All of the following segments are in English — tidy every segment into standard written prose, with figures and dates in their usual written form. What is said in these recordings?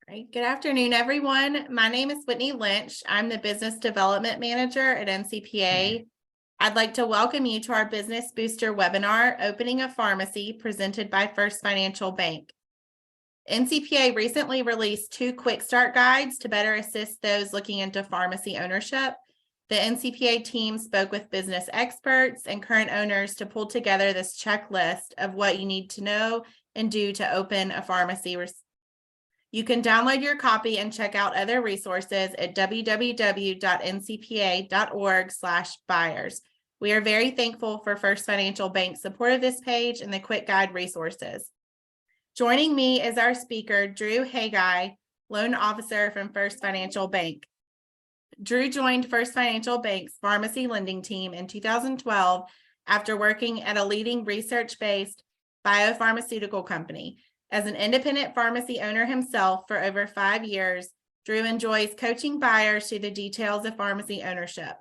Right. Good afternoon, everyone. My name is Whitney Lynch. I'm the Business Development Manager at NCPA. I'd like to welcome you to our Business Booster webinar, Opening a Pharmacy, presented by First Financial Bank. NCPA recently released 2 quick start guides to better assist those looking into pharmacy ownership. The NCPA team spoke with business experts and current owners to pull together this checklist of what you need to know and do to open a pharmacy. You can download your copy and check out other resources at www.ncpa.org/buyers. We are very thankful for First Financial Bank's support of this page and the quick guide resources. Joining me is our speaker, Drew Haggai, loan officer from First Financial Bank. Drew joined First Financial Bank's pharmacy lending team in 2012 after working at a leading research-based biopharmaceutical company. As an independent pharmacy owner himself for over 5 years, Drew enjoys coaching buyers through the details of pharmacy ownership.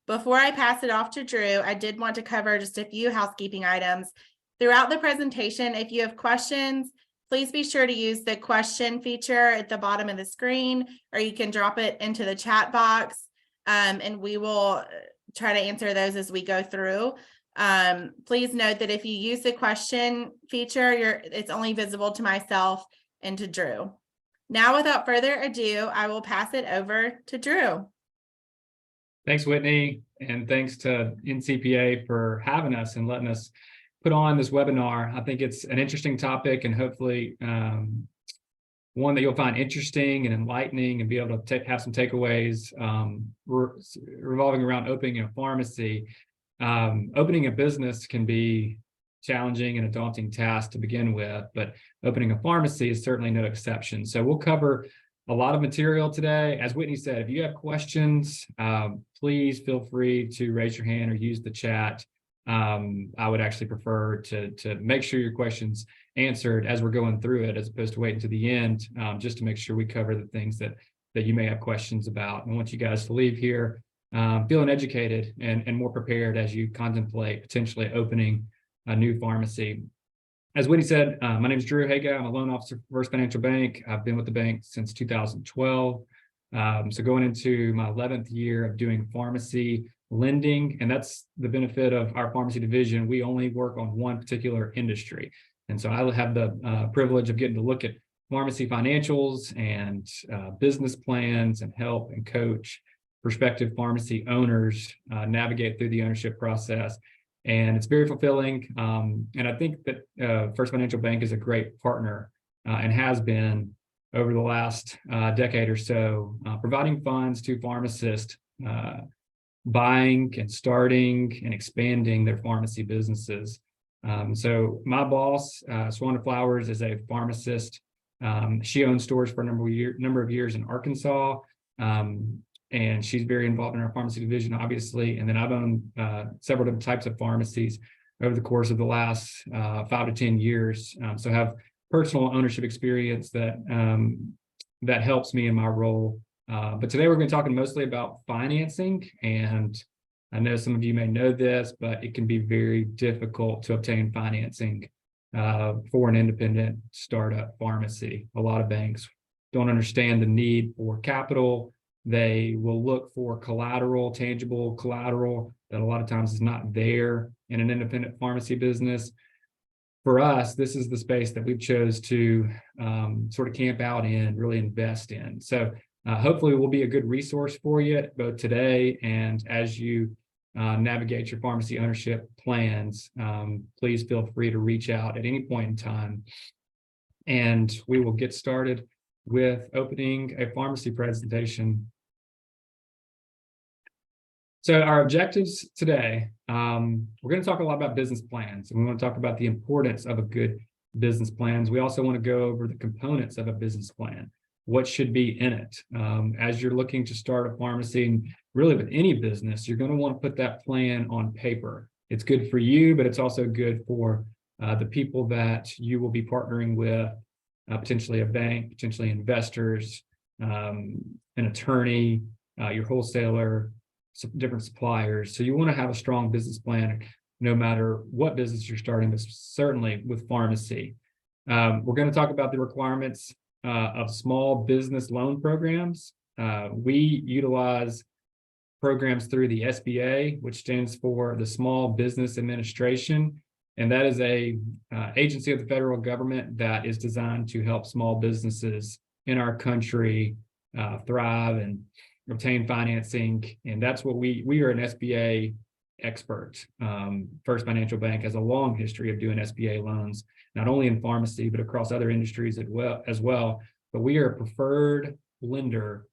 Before I pass it off to Drew, I did want to cover just a few housekeeping items. Throughout the presentation, if you have questions, please be sure to use the question feature at the bottom of the screen, or you can drop it into the chat box, and we will try to answer those as we go through. Please note that if you use the question feature, it's only visible to myself and to Drew. Now, without further ado, I will pass it over to Drew. Thanks, Whitney, and thanks to NCPA for having us and letting us put on this webinar. I think it's an interesting topic and hopefully one that you'll find interesting and enlightening and be able to have some takeaways revolving around opening a pharmacy. Opening a business can be challenging and a daunting task to begin with, but opening a pharmacy is certainly no exception. So we'll cover a lot of material today. As Whitney said, if you have questions, please feel free to raise your hand or use the chat. I would actually prefer to make sure your questions answered as we're going through it, as opposed to waiting to the end, just to make sure we cover the things that you may have questions about. And I want you guys to leave here feeling educated and more prepared as you contemplate potentially opening a new pharmacy. As Whitney said, my name is Drew Haggai. I'm a loan officer for First Financial Bank. I've been with the bank since 2012. So going into my 11th year of doing pharmacy lending, and that's the benefit of our pharmacy division. We only work on one particular industry. And so I have the privilege of getting to look at pharmacy financials and business plans and help and coach prospective pharmacy owners navigate through the ownership process. And it's very fulfilling. And I think that First Financial Bank is a great partner and has been over the last decade or so, providing funds to pharmacists buying and starting and expanding their pharmacy businesses. So my boss, Swana Flowers, is a pharmacist. She owns stores for a number of years in Arkansas. And she's very involved in our pharmacy division, obviously. And then I've owned several different types of pharmacies over the course of the last 5 to 10 years. So have personal ownership experience that helps me in my role. But today we're going to be talking mostly about financing. And I know some of you may know this, but it can be very difficult to obtain financing for an independent startup pharmacy. A lot of banks don't understand the need for capital. They will look for collateral, tangible collateral that a lot of times is not there in an independent pharmacy business. For us, this is the space that we've chose to sort of camp out in, really invest in. So hopefully we'll be a good resource for you both today and as you navigate your pharmacy ownership plans. Please feel free to reach out at any point in time. And we will get started with opening a pharmacy presentation. So our objectives today, we're going to talk a lot about business plans, and we want to talk about the importance of a good business plans. We also want to go over the components of a business plan, what should be in it. As you're looking to start a pharmacy, and really with any business, you're going to want to put that plan on paper. It's good for you, but it's also good for the people that you will be partnering with, potentially a bank, potentially investors, an attorney, your wholesaler, some different suppliers. So you want to have a strong business plan no matter what business you're starting, but certainly with pharmacy. We're going to talk about the requirements of small business loan programs. We utilize programs through the SBA, which stands for the Small Business Administration. And that is a agency of the federal government that is designed to help small businesses in our country thrive and obtain financing. And that's what we are an SBA expert. First Financial Bank has a long history of doing SBA loans, not only in pharmacy, but across other industries as well. But we are a preferred lender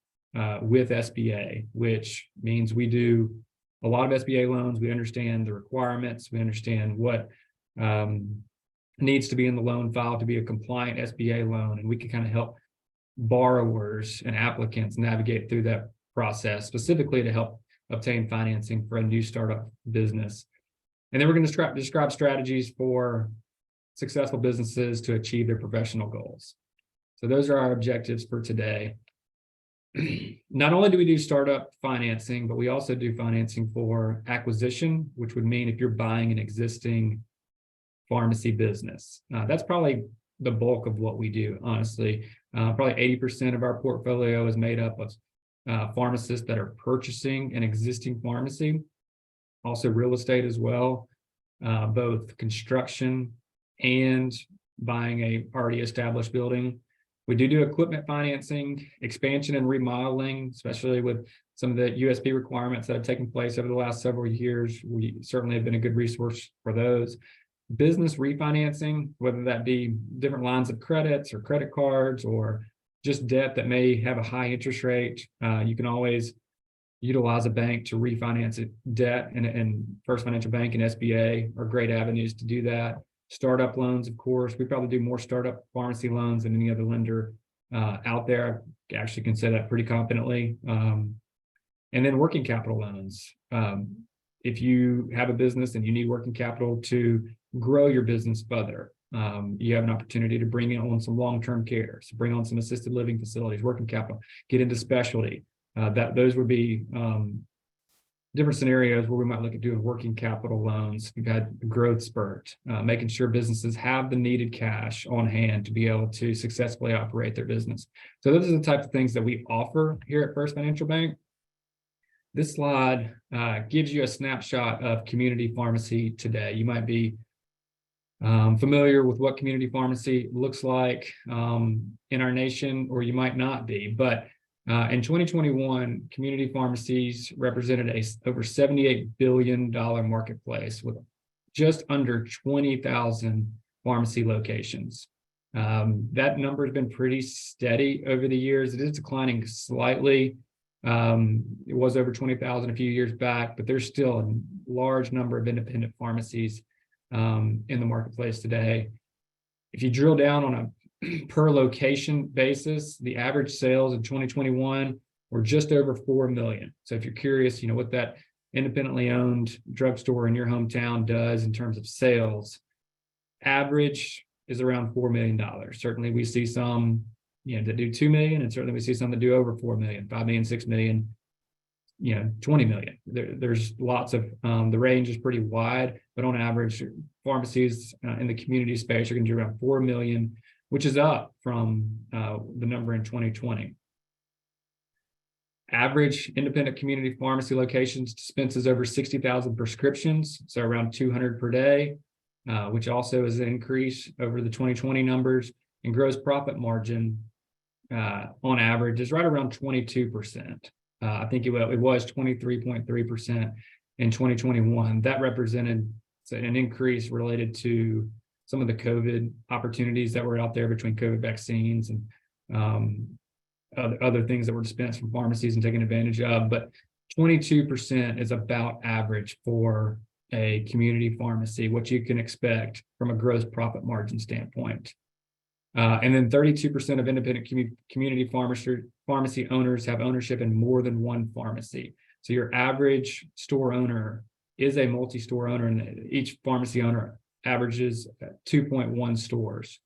with SBA, which means we do a lot of SBA loans. We understand the requirements. We understand what needs to be in the loan file to be a compliant SBA loan. And we can kind of help borrowers and applicants navigate through that process, specifically to help obtain financing for a new startup business. And then we're going to describe strategies for successful businesses to achieve their professional goals. So those are our objectives for today. Not only do we do startup financing, but we also do financing for acquisition, which would mean if you're buying an existing pharmacy business. That's probably the bulk of what we do, honestly. Probably 80% of our portfolio is made up of pharmacists that are purchasing an existing pharmacy, also real estate as well, both construction and buying a already established building. We do equipment financing, expansion and remodeling, especially with some of the USB requirements that have taken place over the last several years. We certainly have been a good resource for those. Business refinancing, whether that be different lines of credits or credit cards or just debt that may have a high interest rate. You can always utilize a bank to refinance debt, and First Financial Bank and SBA are great avenues to do that. Startup loans, of course, we probably do more startup pharmacy loans than any other lender out there. I actually can say that pretty confidently. And then working capital loans. If you have a business and you need working capital to grow your business further, you have an opportunity to bring on some long-term care, so bring on some assisted living facilities, working capital, get into specialty. Those would be different scenarios where we might look at doing working capital loans. We've had a growth spurt, making sure businesses have the needed cash on hand to be able to successfully operate their business. So those are the types of things that we offer here at First Financial Bank. This slide gives you a snapshot of community pharmacy today. You might be familiar with what community pharmacy looks like in our nation, or you might not be. But in 2021, community pharmacies represented over $78 billion marketplace with just under 20,000 pharmacy locations. That number has been pretty steady over the years. It is declining slightly. It was over 20,000 a few years back, but there's still a large number of independent pharmacies in the marketplace today. If you drill down on a per location basis, the average sales in 2021 were just over 4 million. So if you're curious, what that independently owned drugstore in your hometown does in terms of sales, average is around $4 million. Certainly we see some that do 2 million, and certainly we see some that do over 4 million, 5 million, 6 million, 20 million. There's lots of, the range is pretty wide, but on average, pharmacies in the community space are going to do around 4 million, which is up from the number in 2020. Average independent community pharmacy locations dispenses over 60,000 prescriptions, so around 200 per day, which also is an increase over the 2020 numbers. And gross profit margin on average is right around 22%. I think it was 23.3% in 2021. That represented an increase related to some of the COVID opportunities that were out there between COVID vaccines and other things that were dispensed from pharmacies and taken advantage of. But 22% is about average for a community pharmacy, what you can expect from a gross profit margin standpoint. And then 32% of independent community pharmacy owners have ownership in more than one pharmacy. So your average store owner is a multi-store owner, and each pharmacy owner averages 2.1 stores.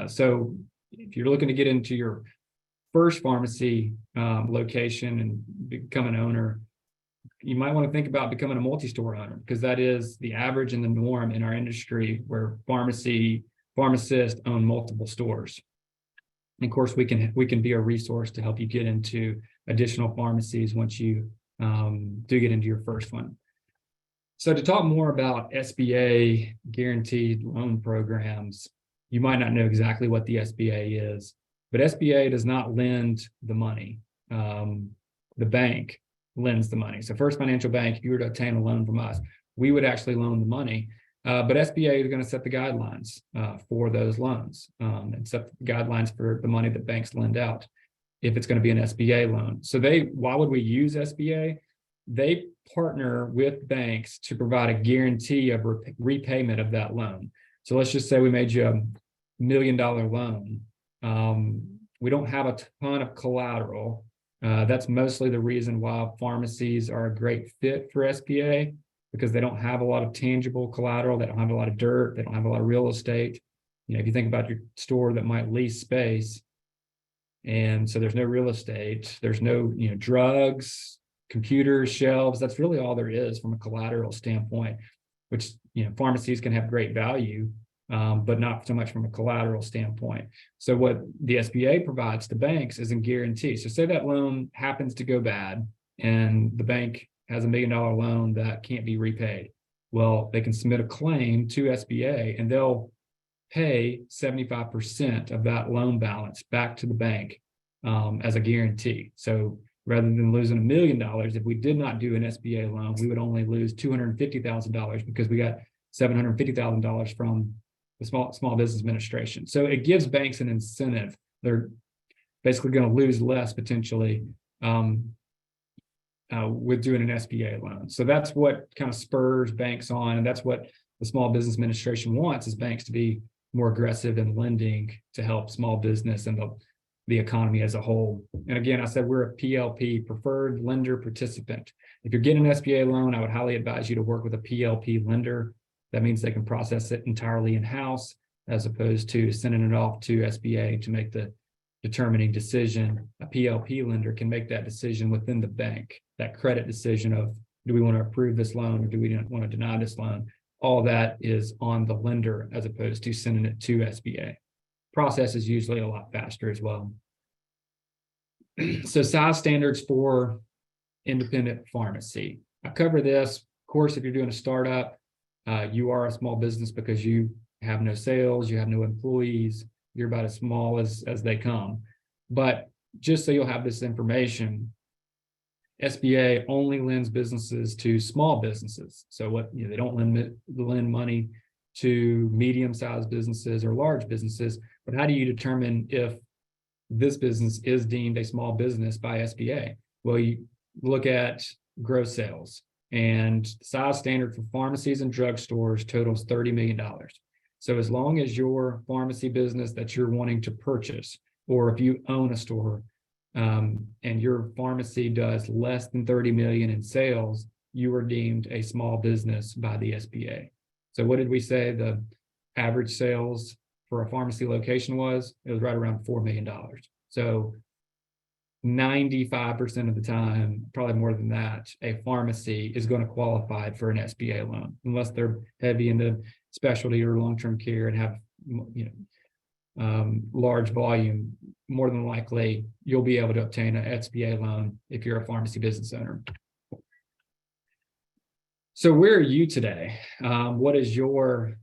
So if you're looking to get into your first pharmacy location and become an owner, you might want to think about becoming a multi-store owner, because that is the average and the norm in our industry, where pharmacists own multiple stores. And of course, we can be a resource to help you get into additional pharmacies once you do get into your first one. So to talk more about SBA guaranteed loan programs, you might not know exactly what the SBA is, but SBA does not lend the money. The bank lends the money. So First Financial Bank, if you were to obtain a loan from us, we would actually loan the money. But SBA is going to set the guidelines for those loans and set the guidelines for the money that banks lend out if it's going to be an SBA loan. So why would we use SBA? They partner with banks to provide a guarantee of repayment of that loan. So let's just say we made you $1 million loan. We don't have a ton of collateral. That's mostly the reason why pharmacies are a great fit for SBA, because they don't have a lot of tangible collateral. They don't have a lot of dirt. They don't have a lot of real estate. If you think about your store that might lease space, and so there's no real estate, there's no, drugs, computers, shelves. That's really all there is from a collateral standpoint, which, pharmacies can have great value, but not so much from a collateral standpoint. So what the SBA provides to banks is a guarantee. So say that loan happens to go bad and the bank has $1 million loan that can't be repaid. Well, they can submit a claim to SBA and they'll pay 75% of that loan balance back to the bank as a guarantee. So rather than losing $1 million, if we did not do an SBA loan, we would only lose $250,000 because we got $750,000 from the Small Business Administration. So it gives banks an incentive. They're basically going to lose less potentially with doing an SBA loan. So that's what kind of spurs banks on, and that's what the Small Business Administration wants, is banks to be more aggressive in lending to help small business and the economy as a whole. And again, I said we're a PLP, preferred lender participant. If you're getting an SBA loan, I would highly advise you to work with a PLP lender. That means they can process it entirely in-house, as opposed to sending it off to SBA to make the determining decision. A PLP lender can make that decision within the bank, that credit decision of, do we want to approve this loan or do we want to deny this loan? All that is on the lender as opposed to sending it to SBA. Process is usually a lot faster as well. So size standards for independent pharmacy. I cover this. Of course, if you're doing a startup, you are a small business because you have no sales, you have no employees, you're about as small as they come. But just so you'll have this information, SBA only lends businesses to small businesses. So they don't lend money to medium-sized businesses or large businesses. But how do you determine if this business is deemed a small business by SBA? Well, you look at gross sales, and the size standard for pharmacies and drugstores totals $30 million. So as long as your pharmacy business that you're wanting to purchase, or if you own a store and your pharmacy does less than 30 million in sales, you are deemed a small business by the SBA. So what did we say the average sales for a pharmacy location was? It was right around $4 million. So 95% of the time, probably more than that, a pharmacy is going to qualify for an SBA loan, unless they're heavy into specialty or long-term care and have large volume. More than likely, you'll be able to obtain an SBA loan if you're a pharmacy business owner. So where are you today? What is your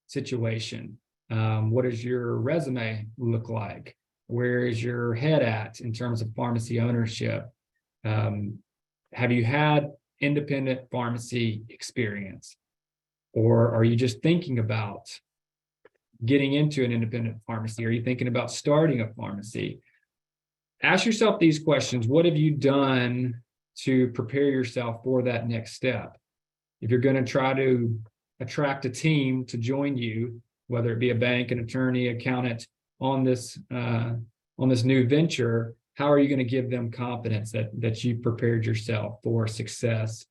situation? What does your resume look like? Where is your head at in terms of pharmacy ownership? Have you had independent pharmacy experience? Or are you just thinking about getting into an independent pharmacy? Are you thinking about starting a pharmacy? Ask yourself these questions. What have you done to prepare yourself for that next step? If you're going to try to attract a team to join you, whether it be a bank, an attorney, accountant, on this new venture, how are you going to give them confidence that you prepared yourself for success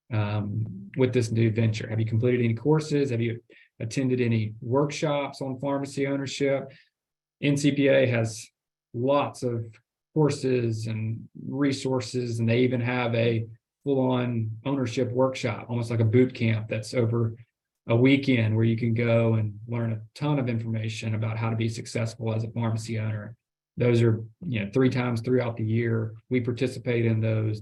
with this new venture? Have you completed any courses? Have you attended any workshops on pharmacy ownership? NCPA has lots of courses and resources, and they even have a full-on ownership workshop, almost like a boot camp that's over a weekend, where you can go and learn a ton of information about how to be successful as a pharmacy owner. Those are, 3 times throughout the year. We participate in those.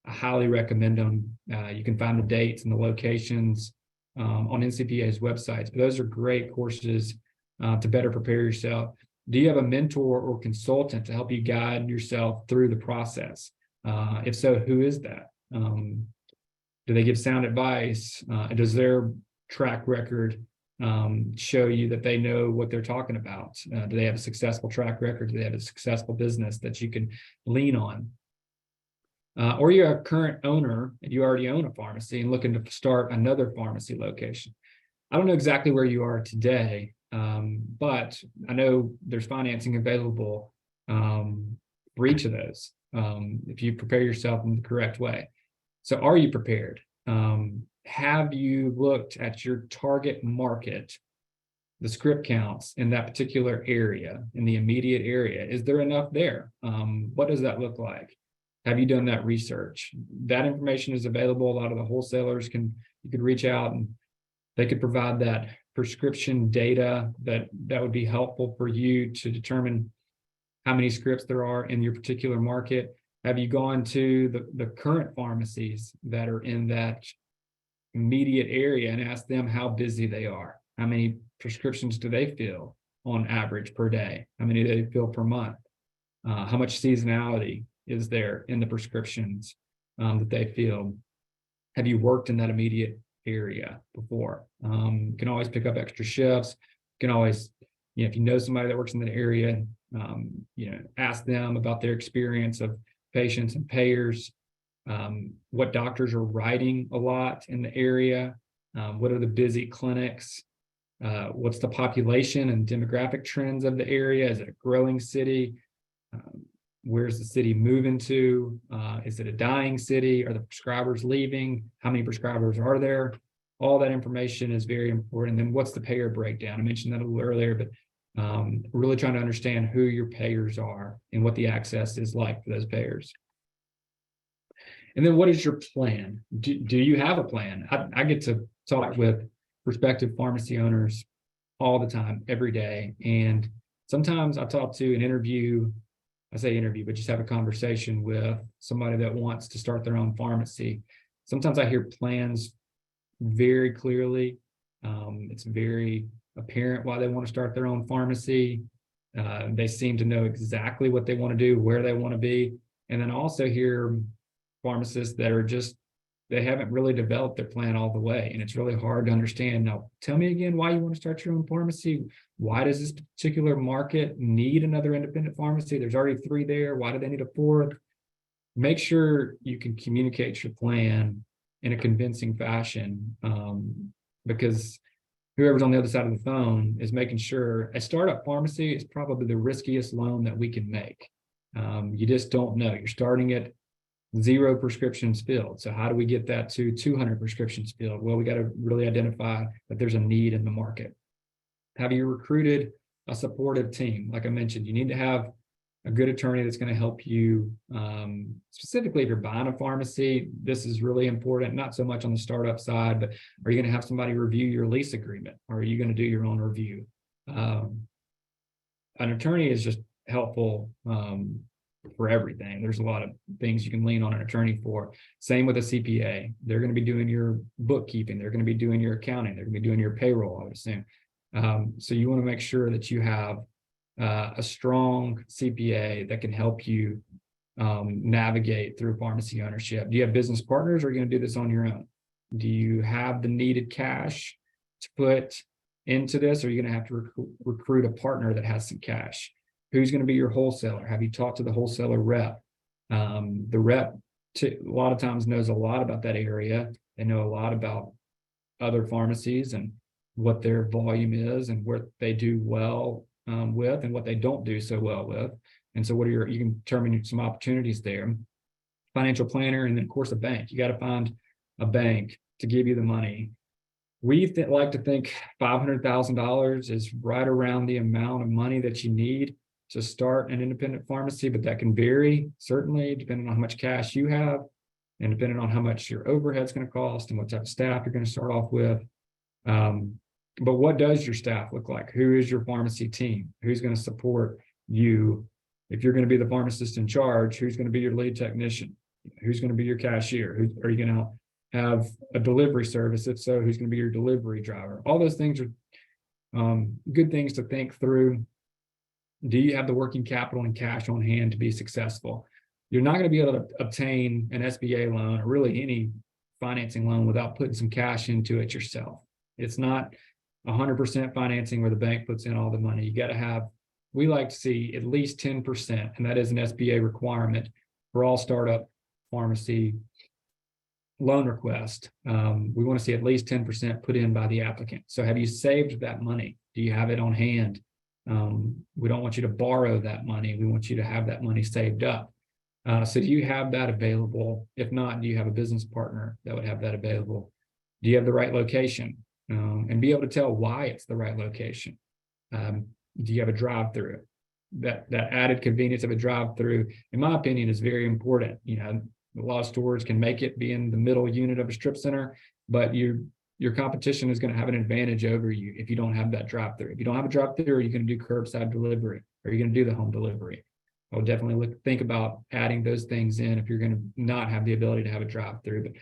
I highly recommend them. You can find the dates and the locations on NCPA's websites. But those are great courses to better prepare yourself. Do you have a mentor or consultant to help you guide yourself through the process? If so, who is that? Do they give sound advice? Does their track record show you that they know what they're talking about? Do they have a successful track record? Do they have a successful business that you can lean on? Or you're a current owner and you already own a pharmacy and looking to start another pharmacy location. I don't know exactly where you are today, but I know there's financing available for each of those if you prepare yourself in the correct way. So are you prepared? Have you looked at your target market, the script counts in that particular area, in the immediate area? Is there enough there? What does that look like? Have you done that research? That information is available. A lot of the wholesalers you could reach out and they could provide that prescription data that would be helpful for you to determine how many scripts there are in your particular market. Have you gone to the current pharmacies that are in that immediate area and asked them how busy they are? How many prescriptions do they fill on average per day? How many do they fill per month? How much seasonality is there in the prescriptions that they fill? Have you worked in that immediate area before? You can always pick up extra shifts. You can always, if you know somebody that works in that area, ask them about their experience of patients and payers, what doctors are writing a lot in the area, what are the busy clinics, what's the population and demographic trends of the area? Is it a growing city? Where's the city moving to? Is it a dying city? Are the prescribers leaving? How many prescribers are there? All that information is very important. Then what's the payer breakdown? I mentioned that a little earlier, but really trying to understand who your payers are and what the access is like for those payers. And then what is your plan? Do you have a plan? I get to talk with prospective pharmacy owners all the time, every day. And sometimes I talk to an interview, I say interview, but just have a conversation with somebody that wants to start their own pharmacy. Sometimes I hear plans very clearly. It's very apparent why they want to start their own pharmacy. They seem to know exactly what they want to do, where they want to be. And then also hear pharmacists that are they haven't really developed their plan all the way. And it's really hard to understand. Now, tell me again why you want to start your own pharmacy. Why does this particular market need another independent pharmacy? There's already 3 there. Why do they need a 4th? Make sure you can communicate your plan in a convincing fashion, because whoever's on the other side of the phone is making sure a startup pharmacy is probably the riskiest loan that we can make. You just don't know. You're starting at 0 prescriptions filled. So how do we get that to 200 prescriptions filled? Well, we got to really identify that there's a need in the market. Have you recruited a supportive team? Like I mentioned, you need to have a good attorney that's going to help you. Specifically, if you're buying a pharmacy, this is really important, not so much on the startup side, but are you going to have somebody review your lease agreement? Or are you going to do your own review? An attorney is just helpful for everything. There's a lot of things you can lean on an attorney for. Same with a CPA. They're going to be doing your bookkeeping. They're going to be doing your accounting. They're going to be doing your payroll, I would assume. So you want to make sure that you have a strong CPA that can help you navigate through pharmacy ownership. Do you have business partners, or are you going to do this on your own? Do you have the needed cash to put into this, or are you going to have to recruit a partner that has some cash? Who's going to be your wholesaler? Have you talked to the wholesaler rep? The rep a lot of times knows a lot about that area. They know a lot about other pharmacies and what their volume is and what they do well with and what they don't do so well with. And so you can determine some opportunities there. Financial planner, and then of course a bank. You got to find a bank to give you the money. We like to think $500,000 is right around the amount of money that you need to start an independent pharmacy, but that can vary, certainly, depending on how much cash you have and depending on how much your overhead's going to cost and what type of staff you're going to start off with. But what does your staff look like? Who is your pharmacy team? Who's going to support you If you're going to be the pharmacist in charge, who's going to be your lead technician? Who's going to be your cashier? Are you going to have a delivery service? If so, who's going to be your delivery driver? All those things are good things to think through. Do you have the working capital and cash on hand to be successful? You're not going to be able to obtain an SBA loan or really any financing loan without putting some cash into it yourself. It's not 100% financing where the bank puts in all the money. You got to have, we like to see at least 10%, and that is an SBA requirement for all startup pharmacy loan request. We want to see at least 10% put in by the applicant. So have you saved that money? Do you have it on hand? We don't want you to borrow that money. We want you to have that money saved up. So do you have that available? If not, do you have a business partner that would have that available? Do you have the right location? And be able to tell why it's the right location. Do you have a drive-through? That added convenience of a drive-through, in my opinion, is very important. You know, a lot of stores can make it be in the middle unit of a strip center, but your competition is going to have an advantage over you if you don't have that drive-through. If you don't have a drive-through, are you going to do curbside delivery? Or are you going to do the home delivery? I would definitely think about adding those things in if you're going to not have the ability to have a drive-through. But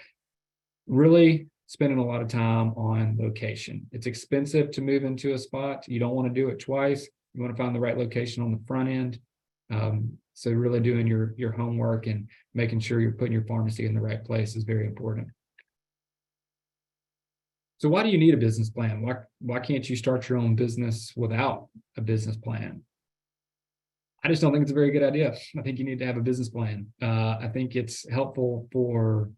really spending a lot of time on location. It's expensive to move into a spot. You don't want to do it twice. You want to find the right location on the front end. So really doing your homework and making sure you're putting your pharmacy in the right place is very important. So why do you need a business plan? Why can't you start your own business without a business plan? I just don't think it's a very good idea. I think you need to have a business plan. I think it's helpful for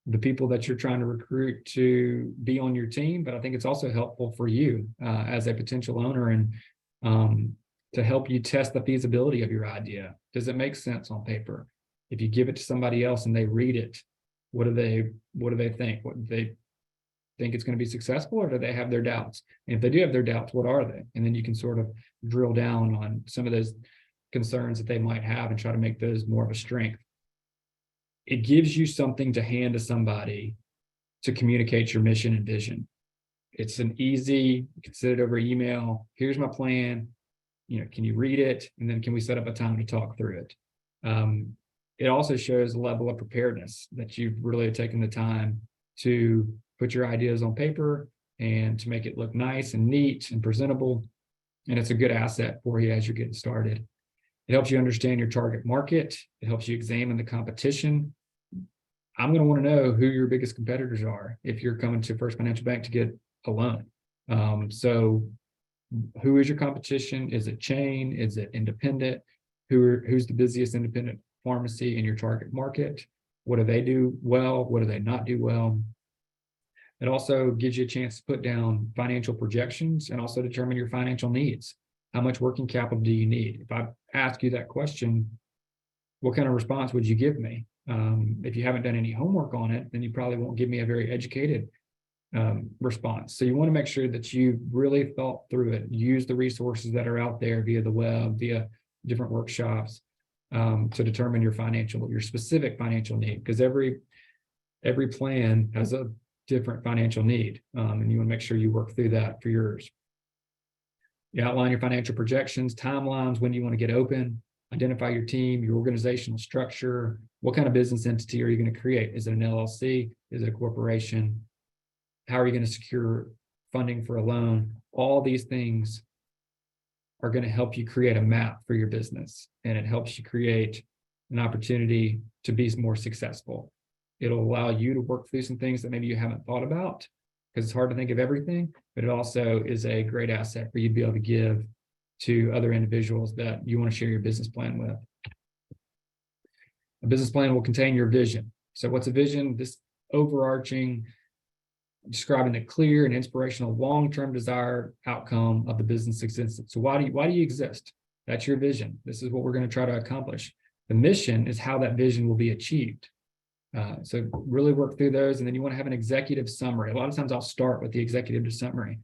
the people that you're trying to recruit to be on your team, but I think it's also helpful for you as a potential owner and to help you test the feasibility of your idea. Does it make sense on paper? If you give it to somebody else and they read it, what do they think? What do they think it's going to be successful, or do they have their doubts? And if they do have their doubts, what are they? And then you can sort of drill down on some of those concerns that they might have and try to make those more of a strength. It gives you something to hand to somebody to communicate your mission and vision. It's an easy, you can send it over email. Here's my plan. You know, can you read it? And then can we set up a time to talk through it? It also shows a level of preparedness that you've really taken the time to put your ideas on paper and to make it look nice and neat and presentable. And it's a good asset for you as you're getting started. It helps you understand your target market. It helps you examine the competition. I'm going to want to know who your biggest competitors are if you're coming to First Financial Bank to get a loan. So who is your competition? Is it chain? Is it independent? Who's the busiest independent pharmacy in your target market? What do they do well? What do they not do well? It also gives you a chance to put down financial projections and also determine your financial needs. How much working capital do you need? If I ask you that question, what kind of response would you give me? If you haven't done any homework on it, then you probably won't give me a very educated response. So you want to make sure that you really thought through it, use the resources that are out there via the web, via different workshops to determine your specific financial need, because every plan has a different financial need, and you want to make sure you work through that for yours. You outline your financial projections, timelines, when do you want to get open, identify your team, your organizational structure, what kind of business entity are you going to create? Is it an LLC? Is it a corporation? How are you going to secure funding for a loan? All these things are going to help you create a map for your business, and it helps you create an opportunity to be more successful. It'll allow you to work through some things that maybe you haven't thought about, because it's hard to think of everything, but it also is a great asset for you to be able to give to other individuals that you want to share your business plan with. A business plan will contain your vision. So what's a vision? This overarching, describing the clear and inspirational long-term desired outcome of the business existence. So why do you exist? That's your vision. This is what we're going to try to accomplish. The mission is how that vision will be achieved. So really work through those, and then you want to have an executive summary. A lot of times I'll start with the executive summary.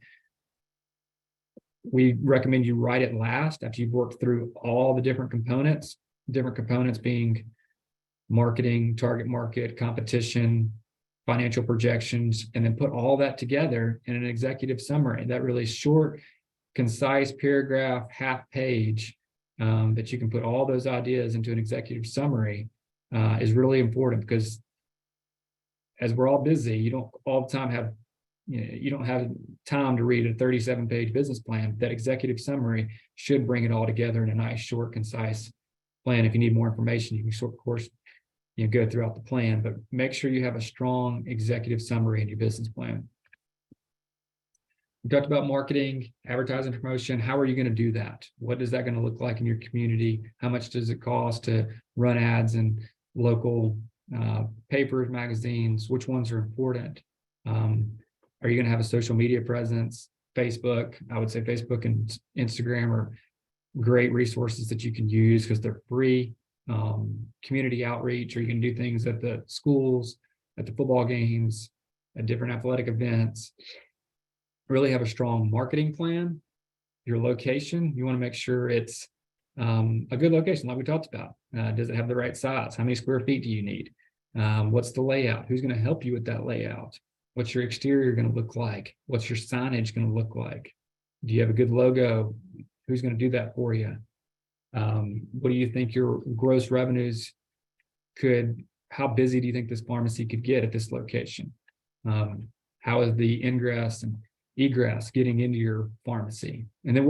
We recommend you write it last after you've worked through all the different components being marketing, target market, competition, financial projections, and then put all that together in an executive summary. That really short, concise paragraph, half page that you can put all those ideas into an executive summary is really important, because as we're all busy, you don't all the time have, you don't have time to read a 37-page business plan. That executive summary should bring it all together in a nice, short, concise plan. If you need more information, you can, of course, go throughout the plan, but make sure you have a strong executive summary in your business plan. We talked about marketing, advertising, promotion. How are you going to do that? What is that going to look like in your community? How much does it cost to run ads in local papers, magazines? Which ones are important? Are you going to have a social media presence? Facebook, I would say Facebook and Instagram are great resources that you can use because they're free. Community outreach, or you can do things at the schools, at the football games, at different athletic events. Really have a strong marketing plan. Your location, you want to make sure it's a good location, like we talked about. Does it have the right size? How many square feet do you need? What's the layout? Who's going to help you with that layout? What's your exterior going to look like? What's your signage going to look like? Do you have a good logo? Who's going to do that for you? What do you think your gross revenues could, how busy do you think this pharmacy could get at this location? How is the ingress and egress getting into your pharmacy? And then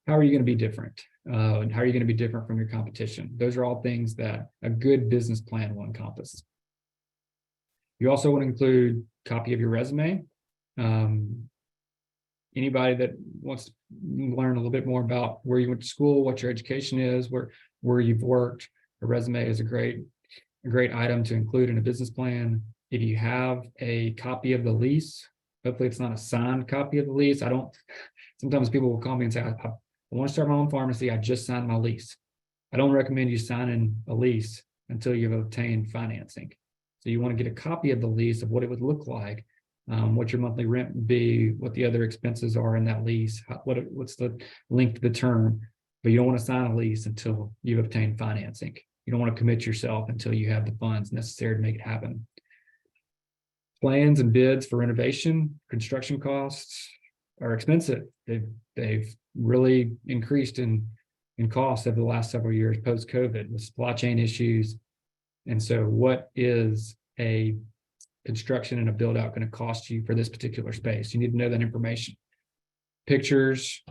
how are you going to be different? And how are you going to be different from your competition? Those are all things that a good business plan will encompass. You also want to include a copy of your resume. Anybody that wants to learn a little bit more about where you went to school, what your education is, where you've worked, a resume is a great item to include in a business plan. If you have a copy of the lease, hopefully it's not a signed copy of the lease. Sometimes people will call me and say, I want to start my own pharmacy. I just signed my lease. I don't recommend you signing a lease until you've obtained financing. So you want to get a copy of the lease of what it would look like, what your monthly rent would be, what the other expenses are in that lease, what's the length of the term. But you don't want to sign a lease until you've obtained financing. You don't want to commit yourself until you have the funds necessary to make it happen. Plans and bids for renovation, construction costs are expensive. They've really increased in cost over the last several years post-COVID with supply chain issues. And so what is a construction and a build out going to cost you for this particular space? You need to know that information. Pictures,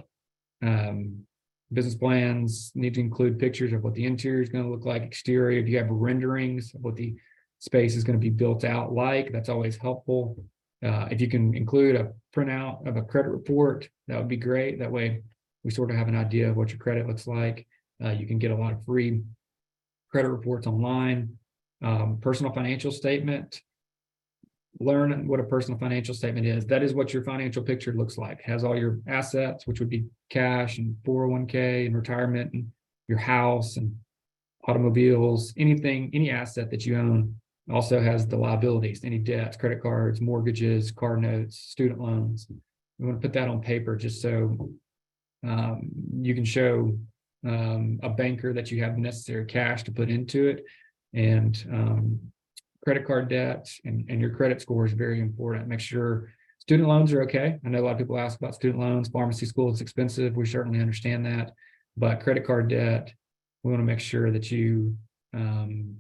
business plans need to include pictures of what the interior is going to look like, exterior. If you have renderings of what the space is going to be built out like, that's always helpful. If you can include a printout of a credit report, that would be great. That way we sort of have an idea of what your credit looks like. You can get a lot of free credit reports online. Personal financial statement. Learn what a personal financial statement is. That is what your financial picture looks like. It has all your assets, which would be cash and 401k and retirement and your house and automobiles, any asset that you own. Also has the liabilities, any debts, credit cards, mortgages, car notes, student loans. We want to put that on paper just so you can show a banker that you have the necessary cash to put into it. And credit card debt and your credit score is very important. Make sure student loans are okay. I know a lot of people ask about student loans. Pharmacy school is expensive. We certainly understand that. But credit card debt, we want to make sure that you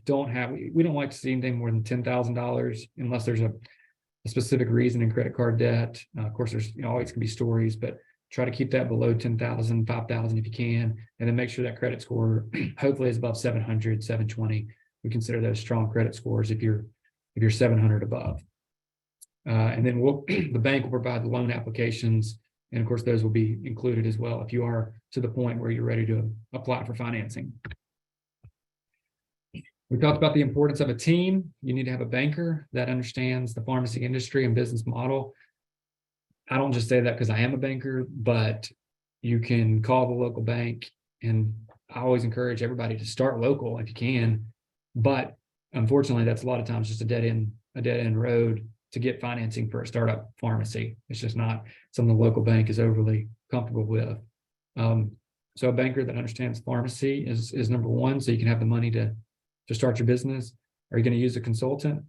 don't have, we don't like to see anything more than $10,000 unless there's a specific reason in credit card debt. Of course, there's always can be stories, but try to keep that below 10,000, 5,000 if you can, and then make sure that credit score hopefully is above 700, 720. We consider those strong credit scores if you're 700 above. And then the bank will provide the loan applications, and of course those will be included as well if you are to the point where you're ready to apply for financing. We talked about the importance of a team. You need to have a banker that understands the pharmacy industry and business model. I don't just say that because I am a banker, but you can call the local bank, and I always encourage everybody to start local if you can. But unfortunately, that's a lot of times just a dead end road to get financing for a startup pharmacy. It's just not something the local bank is overly comfortable with. So a banker that understands pharmacy is number one, so you can have the money to start your business. Are you going to use a consultant?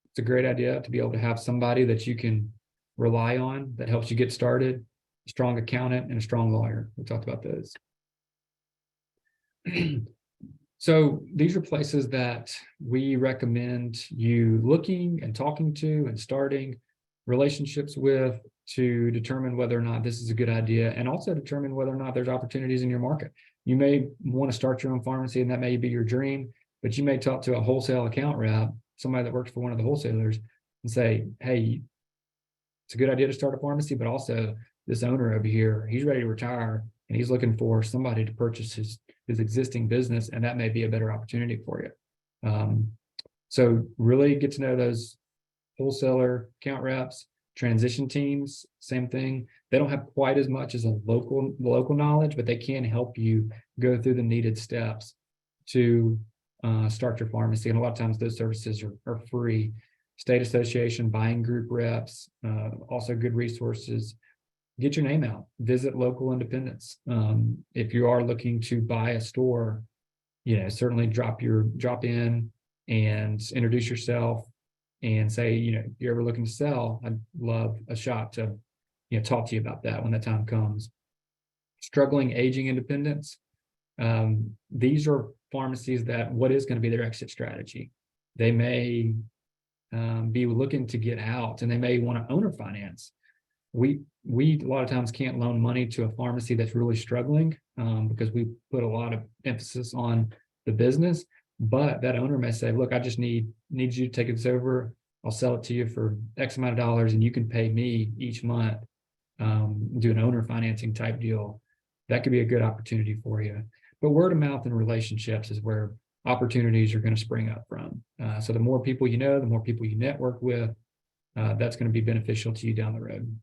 It's a great idea to be able to have somebody that you can rely on that helps you get started, a strong accountant and a strong lawyer. We talked about those. So these are places that we recommend you looking and talking to and starting relationships with to determine whether or not this is a good idea, and also determine whether or not there's opportunities in your market. You may want to start your own pharmacy, and that may be your dream, but you may talk to a wholesale account rep, somebody that works for one of the wholesalers, and say, hey, it's a good idea to start a pharmacy, but also this owner over here, he's ready to retire and he's looking for somebody to purchase his existing business, and that may be a better opportunity for you. So really get to know those wholesaler account reps, transition teams, same thing. They don't have quite as much as a local knowledge, but they can help you go through the needed steps to start your pharmacy. And a lot of times those services are free. State association, buying group reps, also good resources. Get your name out, visit local independents. If you are looking to buy a store, certainly drop in and introduce yourself and say, if you're ever looking to sell, I'd love a shot to, talk to you about that when the time comes. Struggling, aging independents. These are pharmacies that what is going to be their exit strategy? They may be looking to get out, and they may want to owner finance. We a lot of times can't loan money to a pharmacy that's really struggling because we put a lot of emphasis on the business. But that owner may say, look, I just need you to take this over. I'll sell it to you for X amount of dollars, and you can pay me each month. Do an owner financing type deal. That could be a good opportunity for you. But word of mouth and relationships is where opportunities are going to spring up from. So the more people you know, the more people you network with, that's going to be beneficial to you down the road.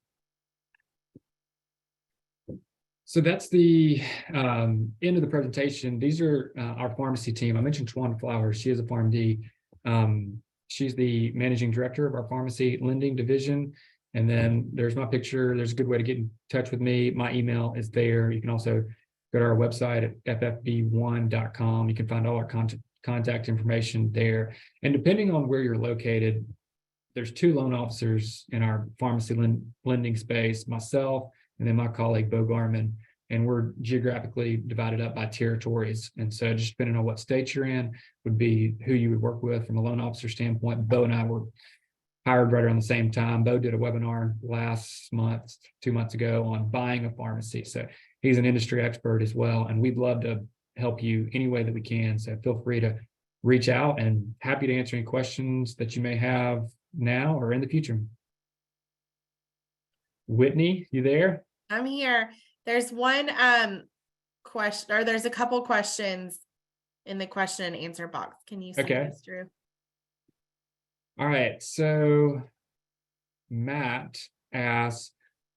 So that's the end of the presentation. These are our pharmacy team. I mentioned Twan Flowers. She is a PharmD. She's the managing director of our pharmacy lending division. And then there's my picture. There's a good way to get in touch with me. My email is there. You can also go to our website at ffb1.com. You can find all our contact information there. And depending on where you're located, there's 2 loan officers in our pharmacy lending space, myself, and then my colleague, Bo Garman, and we're geographically divided up by territories. And so just depending on what state you're in would be who you would work with from a loan officer standpoint. Bo and I were hired right around the same time. Bo did a webinar last month, 2 months ago, on buying a pharmacy. So he's an industry expert as well, and we'd love to help you any way that we can. So feel free to reach out, and happy to answer any questions that you may have now or in the future. Whitney, you there? I'm here. There's one question, or there's a couple questions in the question and answer box. Can you see those, Drew? All right. So Matt asks,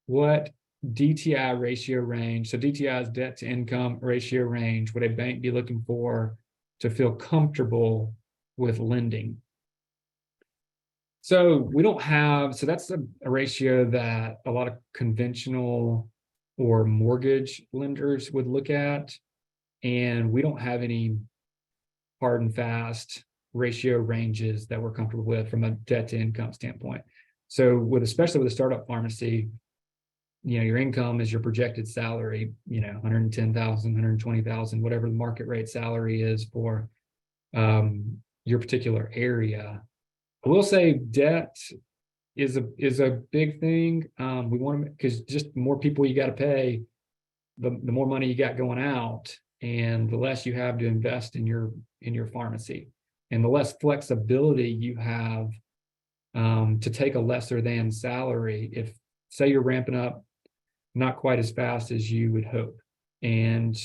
what DTI ratio range, so DTI is debt to income ratio range, would a bank be looking for to feel comfortable with lending? So we don't have, so that's a ratio that a lot of conventional or mortgage lenders would look at. And we don't have any hard and fast ratio ranges that we're comfortable with from a debt to income standpoint. So especially with a startup pharmacy, your income is your projected salary, 110,000, 120,000, whatever the market rate salary is for your particular area. I will say debt is a big thing. We want to, because just the more people you got to pay, the more money you got going out, and the less you have to invest in your pharmacy, and the less flexibility you have to take a lesser than salary. If, say, you're ramping up not quite as fast as you would hope, and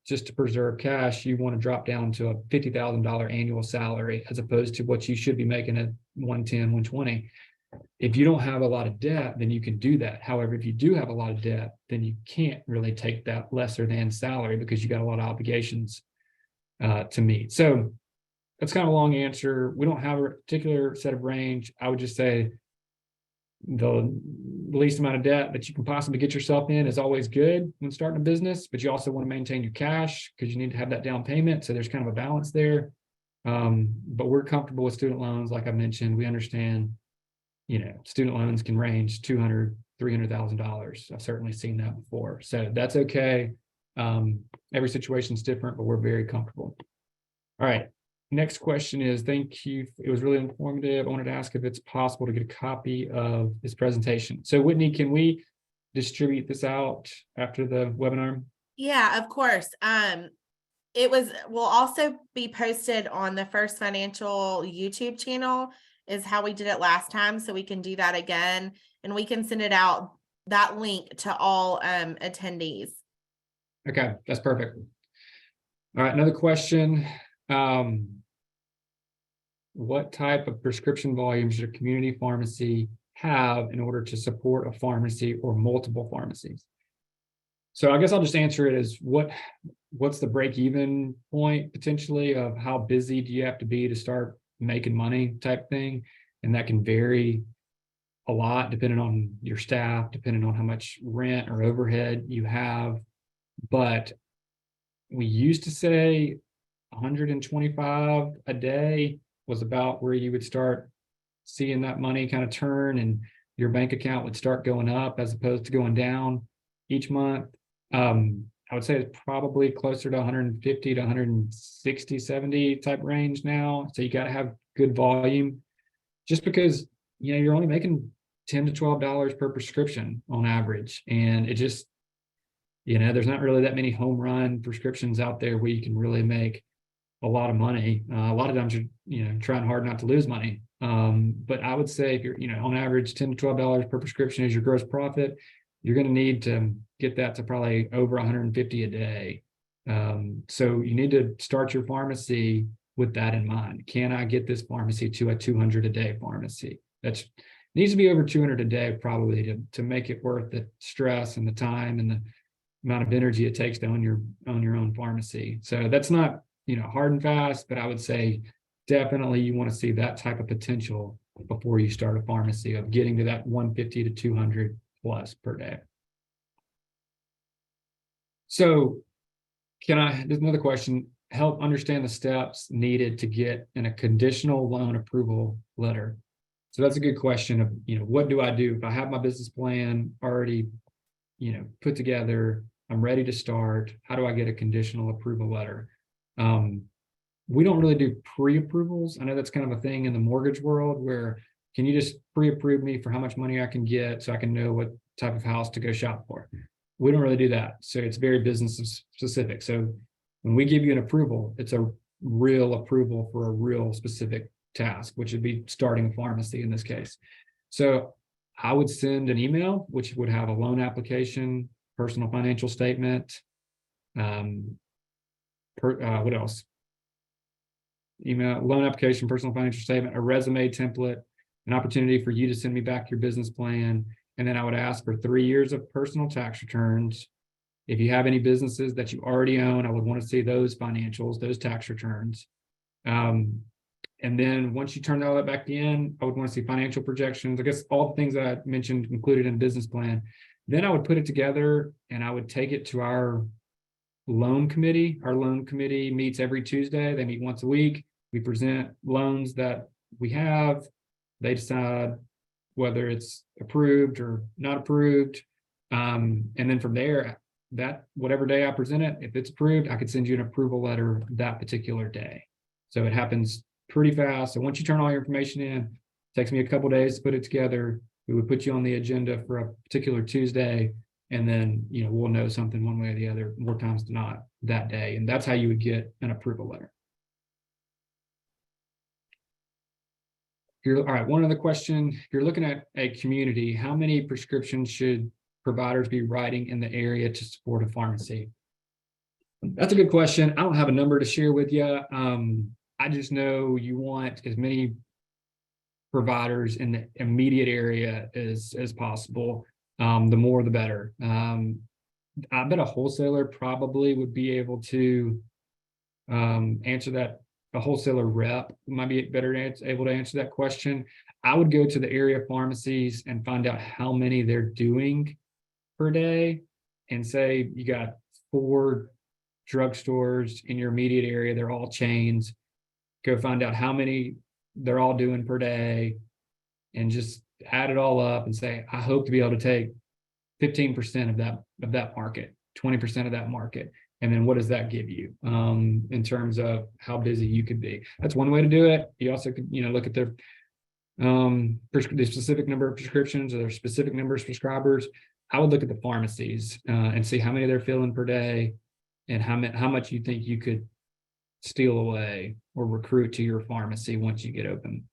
just to preserve cash, you want to drop down to a $50,000 annual salary as opposed to what you should be making at 110, 120. If you don't have a lot of debt, then you can do that. However, if you do have a lot of debt, then you can't really take that lesser than salary because you got a lot of obligations to meet. So that's kind of a long answer. We don't have a particular set of range. I would just say the least amount of debt that you can possibly get yourself in is always good when starting a business, but you also want to maintain your cash because you need to have that down payment. So there's kind of a balance there. But we're comfortable with student loans. Like I mentioned, we understand, student loans can range $200,000, $300,000. I've certainly seen that before. So that's okay. Every situation is different, but we're very comfortable. All right. Next question is, thank you. It was really informative. I wanted to ask if it's possible to get a copy of this presentation. So Whitney, can we distribute this out after the webinar? Yeah, of course. Will also be posted on the First Financial YouTube channel, is how we did it last time. So we can do that again, and we can send it out, that link, to all attendees. Okay, that's perfect. All right, another question. What type of prescription volume should a community pharmacy have in order to support a pharmacy or multiple pharmacies? So I guess I'll just answer it as what's the break-even point potentially of how busy do you have to be to start making money type thing. And that can vary a lot depending on your staff, depending on how much rent or overhead you have. But we used to say 125 a day was about where you would start seeing that money kind of turn, and your bank account would start going up as opposed to going down each month. I would say it's probably closer to 150 to 160, 70 type range now. So you got to have good volume, just because, you're only making $10 to $12 per prescription on average. And it just, there's not really that many home run prescriptions out there where you can really make a lot of money. A lot of times you're, trying hard not to lose money. But I would say if you're, on average, $10 to $12 per prescription is your gross profit, you're going to need to get that to probably over 150 a day. So you need to start your pharmacy with that in mind. Can I get this pharmacy to a 200 a day pharmacy? That needs to be over 200 a day probably to make it worth the stress and the time and the amount of energy it takes to own your own pharmacy. So that's not, hard and fast, but I would say definitely you want to see that type of potential before you start a pharmacy, of getting to that 150 to 200 plus per day. So there's another question, help understand the steps needed to get in a conditional loan approval letter. So that's a good question of, what do I do if I have my business plan already, put together, I'm ready to start, how do I get a conditional approval letter? We don't really do pre-approvals. I know that's kind of a thing in the mortgage world, where can you just pre-approve me for how much money I can get so I can know what type of house to go shop for? We don't really do that. So it's very business specific. So when we give you an approval, it's a real approval for a real specific task, which would be starting a pharmacy in this case. So I would send an email, which would have a loan application, personal financial statement, what else? Email, loan application, personal financial statement, a resume template, an opportunity for you to send me back your business plan. And then I would ask for 3 years of personal tax returns. If you have any businesses that you already own, I would want to see those financials, those tax returns. And then once you turn all that back in, I would want to see financial projections. I guess all the things that I mentioned included in business plan. Then I would put it together and I would take it to our loan committee. Our loan committee meets every Tuesday. They meet once a week. We present loans that we have. They decide whether it's approved or not approved. And then from there, that whatever day I present it, if it's approved, I could send you an approval letter that particular day. So it happens pretty fast. So once you turn all your information in, it takes me a couple days to put it together. We would put you on the agenda for a particular Tuesday. And then, we'll know something one way or the other, more times than not, that day. And that's how you would get an approval letter. All right, one other question. If you're looking at a community, how many prescriptions should providers be writing in the area to support a pharmacy? That's a good question. I don't have a number to share with you. I just know you want as many providers in the immediate area as possible. The more, the better. I bet a wholesaler probably would be able to answer that. A wholesaler rep might be able to answer that question. I would go to the area pharmacies and find out how many they're doing per day, and say you got 4 drugstores in your immediate area. They're all chains. Go find out how many they're all doing per day, and just add it all up and say, I hope to be able to take 15% of that market. 20% of that market. And then what does that give you in terms of how busy you could be? That's one way to do it. You also could, look at the specific number of prescriptions or their specific number of prescribers. I would look at the pharmacies and see how many they're filling per day and how much you think you could steal away or recruit to your pharmacy once you get open.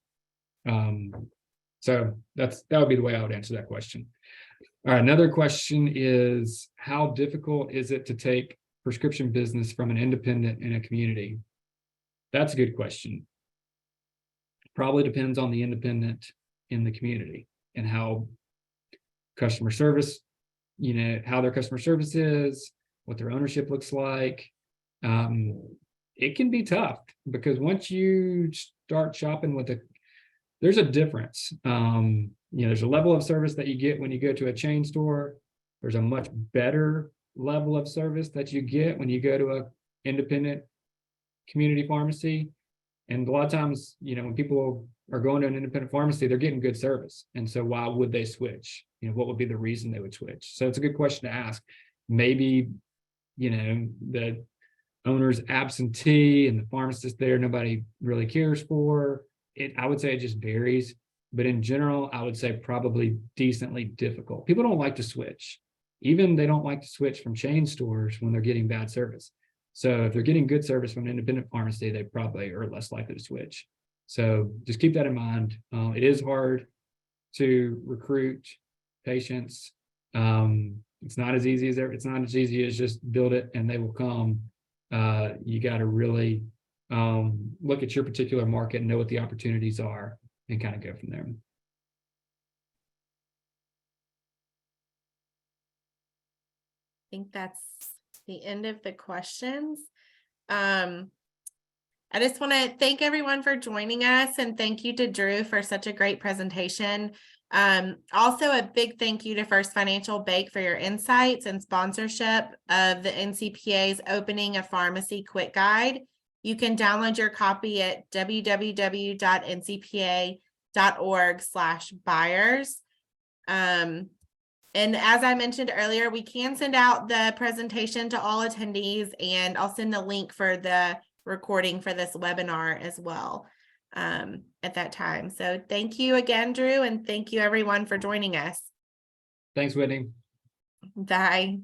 So that would be the way I would answer that question. All right, another question is, how difficult is it to take prescription business from an independent in a community? That's a good question. Probably depends on the independent in the community and how customer service, how their customer service is, what their ownership looks like. It can be tough because once you start shopping with there's a difference. There's a level of service that you get when you go to a chain store. There's a much better level of service that you get when you go to a independent community pharmacy. And a lot of times, when people are going to an independent pharmacy, they're getting good service. And so why would they switch? What would be the reason they would switch? So it's a good question to ask. Maybe, the owner's absentee and the pharmacist there, nobody really cares for it. I would say it just varies. But in general, I would say probably decently difficult. People don't like to switch. Even they don't like to switch from chain stores when they're getting bad service. So if they're getting good service from an independent pharmacy, they probably are less likely to switch. So just keep that in mind. It is hard to recruit patients. It's not as easy as just build it and they will come. You got to really look at your particular market and know what the opportunities are and kind of go from there. I think that's the end of the questions. I just want to thank everyone for joining us, and thank you to Drew for such a great presentation. Also a big thank you to First Financial Bank for your insights and sponsorship of the NCPA's Opening a Pharmacy Quick Guide. You can download your copy at www.ncpa.org/buyers. And as I mentioned earlier, we can send out the presentation to all attendees, and I'll send the link for the recording for this webinar as well at that time. So thank you again, Drew, and thank you everyone for joining us. Thanks, Whitney. Bye.